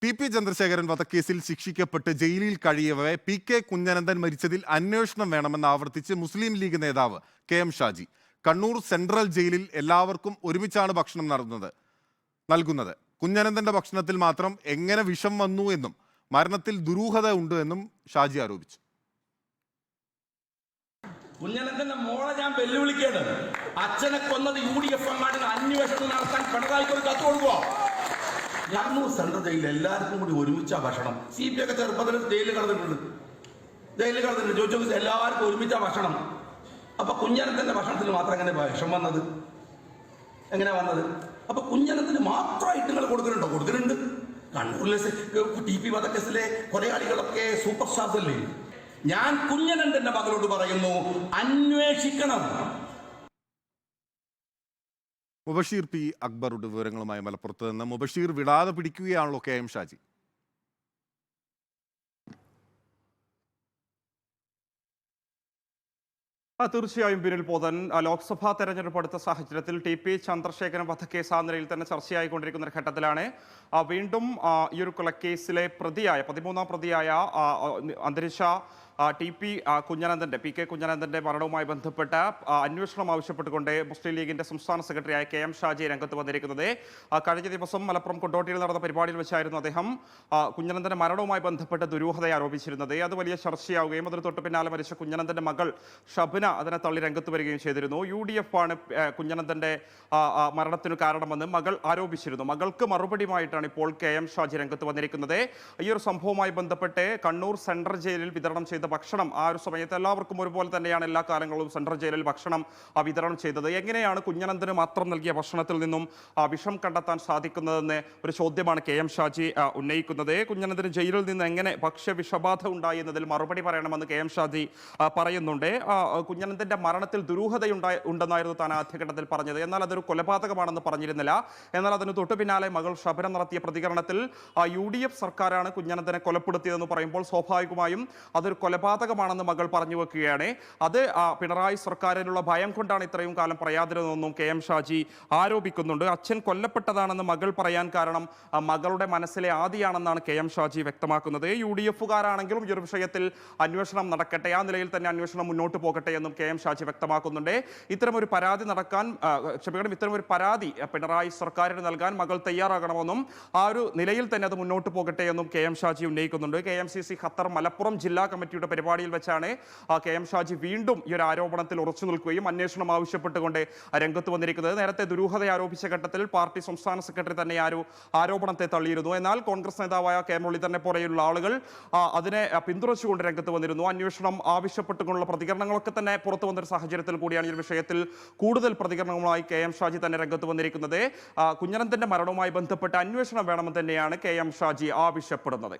TP. Chandrasekharan വധക്കേസിൽ ശിക്ഷിക്കപ്പെട്ട് ജയിലിൽ കഴിയവേ P K. Kunhanandan മരിച്ചതിൽ അന്വേഷണം വേണമെന്ന് ആവർത്തിച്ച് മുസ്ലിം ലീഗ് നേതാവ് കെ.എം. ഷാജി. കണ്ണൂർ സെൻട്രൽ ജയിലിൽ എല്ലാവർക്കും ഒരുമിച്ചാണ് ഭക്ഷണം നൽകുന്നത്. കുഞ്ഞനന്ദന്റെ ഭക്ഷണത്തിൽ മാത്രം എങ്ങനെ വിഷം വന്നു എന്നും മരണത്തിൽ ദുരൂഹത ഉണ്ട് എന്നും ഷാജി ആരോപിച്ചു. കുഞ്ഞനന്ദന്റെ മോളെ ഞാൻ വെല്ലുവിളിക്കാണ്. അച്ഛനെ കൊന്നത് UDF എങ്ങാണ്ട് അന്വേഷണം നടത്താൻ പിണറായിക്ക് ഒരു കത്ത് കൊടുക്കുക. കണ്ണൂർ സെൻട്രൽ ജയിലിൽ എല്ലാവർക്കും കൂടി ഒരുമിച്ചാ ഭക്ഷണം. CPI ഒക്കെ ചെറുപ്പത്തിൽ ജയിലിൽ കടന്നിട്ടുണ്ട്. ചോദിച്ചു എല്ലാവർക്കും ഒരുമിച്ചാ ഭക്ഷണം. അപ്പൊ കുഞ്ഞനന്ദന്റെ ഭക്ഷണത്തിൽ മാത്രം എങ്ങനെ വിഷം വന്നത്? എങ്ങനെ വന്നത്? അപ്പൊ കുഞ്ഞനന്ദന് മാത്രമായിട്ട് നിങ്ങൾ കൊടുക്കുന്നുണ്ട്. കണ്ണൂരിലെ ടി.പി. വധക്കേസിലെ കൊലയാളികളൊക്കെ സൂപ്പർ സ്റ്റാർസ് അല്ലേ? ഞാൻ കുഞ്ഞനന്ദന്റെ മകളോട് പറയുന്നു, അന്വേഷിക്കണം. മുബഷീർ പി. അക്ബറുടെ വിവരങ്ങളുമായി മലപ്പുറത്ത് നിന്ന്. മുബഷീർ, വിടാതെ പിടിക്കുകയാണല്ലോ കെ.എം. ഷാജി. തീർച്ചയായും ബിനിൽ പോതൻ, ലോക്സഭാ തെരഞ്ഞെടുപ്പ് അടുത്ത സാഹചര്യത്തിൽ ടി.പി. ചന്ദ്രശേഖരൻ വധക്കേസ് ആ നിലയിൽ തന്നെ ചർച്ചയായിക്കൊണ്ടിരിക്കുന്ന ഒരു ഘട്ടത്തിലാണ് വീണ്ടും ഈ ഒരു കൊലക്കേസിലെ പ്രതിയായ 13ാം പ്രതിയായ അന്തരിച്ച ടി.പി. പി.കെ. കുഞ്ഞനന്ദന്റെ മരണവുമായി ബന്ധപ്പെട്ട അന്വേഷണം ആവശ്യപ്പെട്ടുകൊണ്ട് മുസ്ലിം ലീഗിന്റെ സംസ്ഥാന സെക്രട്ടറിയായ കെ.എം. ഷാജി രംഗത്ത് വന്നിരിക്കുന്നത്. കഴിഞ്ഞ ദിവസം മലപ്പുറം കൊണ്ടോട്ടിയിൽ നടന്ന പരിപാടിയിൽ വെച്ചായിരുന്നു അദ്ദേഹം കുഞ്ഞനന്ദന്റെ മരണവുമായി ബന്ധപ്പെട്ട് ദുരൂഹത ആരോപിച്ചിരുന്നത്. അത് വലിയ ചർച്ചയാവുകയും അതിന് തൊട്ട് പിന്നാലെ മരിച്ച കുഞ്ഞനന്ദന്റെ മകൾ ഷബ്ന അതിനെ തള്ളി രംഗത്ത് വരികയും ചെയ്തിരുന്നു. UDF ആണ് കുഞ്ഞനന്ദന്റെ മരണത്തിനു കാരണമെന്ന് മകൾ ആരോപിച്ചിരുന്നു. മകൾക്ക് മറുപടിയുമായിട്ടാണ് ഇപ്പോൾ കെ.എം. ഷാജി രംഗത്ത് വന്നിരിക്കുന്നത്. ഈ ഒരു സംഭവവുമായി ബന്ധപ്പെട്ട് കണ്ണൂർ സെൻട്രൽ ജയിലിൽ വിതരണം ചെയ്ത ഭക്ഷണം ആ ഒരു സമയത്ത് എല്ലാവർക്കും ഒരുപോലെ തന്നെയാണ് എല്ലാ കാലങ്ങളും സെൻട്രൽ ജയിലിൽ ഭക്ഷണം വിതരണം ചെയ്തത്. എങ്ങനെയാണ് കുഞ്ഞനന്ദന് മാത്രം നൽകിയ ഭക്ഷണത്തിൽ നിന്നും വിഷം കണ്ടെത്താൻ സാധിക്കുന്നതെന്ന് ഒരു ചോദ്യമാണ് കെ.എം. ഷാജി ഉന്നയിക്കുന്നത്. കുഞ്ഞനന്ദന് ജയിലിൽ നിന്ന് എങ്ങനെ ഭക്ഷ്യവിഷബാധ ഉണ്ടായി എന്നതിൽ മറുപടി പറയണമെന്ന് കെ.എം. ഷാജി പറയുന്നുണ്ട്. കുഞ്ഞനന്ദന്റെ മരണത്തിൽ ദുരൂഹതയുണ്ടെന്നായിരുന്നു താൻ ആദ്യഘട്ടത്തിൽ പറഞ്ഞത്. എന്നാൽ അതൊരു കൊലപാതകമാണെന്ന് പറഞ്ഞിരുന്നില്ല. എന്നാൽ അതിന് തൊട്ടു പിന്നാലെ മകൾ ഷബന നടത്തിയ പ്രതികരണത്തിൽ UDF സർക്കാരാണ് കുഞ്ഞനന്ദനെ കൊലപ്പെടുത്തിയതെന്ന് പറയുമ്പോൾ സ്വാഭാവികമായും അതൊരു കൊലപാതകമാണെന്ന് മകൾ പറഞ്ഞു വെക്കുകയാണ്. അത് പിണറായി സർക്കാരിനുള്ള ഭയം കൊണ്ടാണ് ഇത്രയും കാലം പറയാതിരുന്നതെന്നും കെ.എം. ഷാജി ആരോപിക്കുന്നുണ്ട്. അച്ഛൻ കൊല്ലപ്പെട്ടതാണെന്ന് മകൾ പറയാൻ കാരണം മകളുടെ മനസ്സിലെ ആദിയാണെന്നാണ് കെ.എം. ഷാജി വ്യക്തമാക്കുന്നത്. UDF-കാരാണെങ്കിലും ഈ ഒരു വിഷയത്തിൽ അന്വേഷണം നടക്കട്ടെ, ആ നിലയിൽ തന്നെ അന്വേഷണം മുന്നോട്ട് പോകട്ടെ എന്നും കെ.എം. ഷാജി വ്യക്തമാക്കുന്നുണ്ട്. ഇത്തരമൊരു പരാതി പിണറായി സർക്കാരിന് നൽകാൻ മകൾ തയ്യാറാകണമെന്നും ആ ഒരു നിലയിൽ തന്നെ അത് മുന്നോട്ട് പോകട്ടെ എന്നും കെ.എം. ഷാജി ഉന്നയിക്കുന്നുണ്ട്. KMCC ഖത്തർ മലപ്പുറം ജില്ലാ കമ്മിറ്റിയുടെ പരിപാടിയിൽ വെച്ചാണ് കെ.എം. ഷാജി വീണ്ടും ഈ ഒരു ആരോപണത്തിൽ ഉറച്ചു നിൽക്കുകയും അന്വേഷണം ആവശ്യപ്പെട്ടുകൊണ്ട് രംഗത്ത് വന്നിരിക്കുന്നത്. നേരത്തെ ദുരൂഹത ആരോപിച്ച ഘട്ടത്തിൽ പാർട്ടി സംസ്ഥാന സെക്രട്ടറി തന്നെ ആരോപണത്തെ തള്ളിയിരുന്നു. എന്നാൽ കോൺഗ്രസ് നേതാവായ കെ. മുരളീധരനെ പോലെയുള്ള ആളുകൾ അതിനെ പിന്തുണച്ചുകൊണ്ട് രംഗത്ത് വന്നിരുന്നു. അന്വേഷണം ആവശ്യപ്പെട്ടുകൊണ്ടുള്ള പ്രതികരണങ്ങളൊക്കെ തന്നെ പുറത്തു വന്നൊരു സാഹചര്യത്തിൽ കൂടിയാണ് ഈ വിഷയത്തിൽ കൂടുതൽ പ്രതികരണങ്ങളുമായി കെ.എം. ഷാജി തന്നെ രംഗത്ത് വന്നിരിക്കുന്നത്. കുഞ്ഞനന്ദന്റെ മരണവുമായി ബന്ധപ്പെട്ട് അന്വേഷണം വേണമെന്ന് തന്നെയാണ് കെ.എം. ഷാജി ആവശ്യപ്പെടുന്നത്.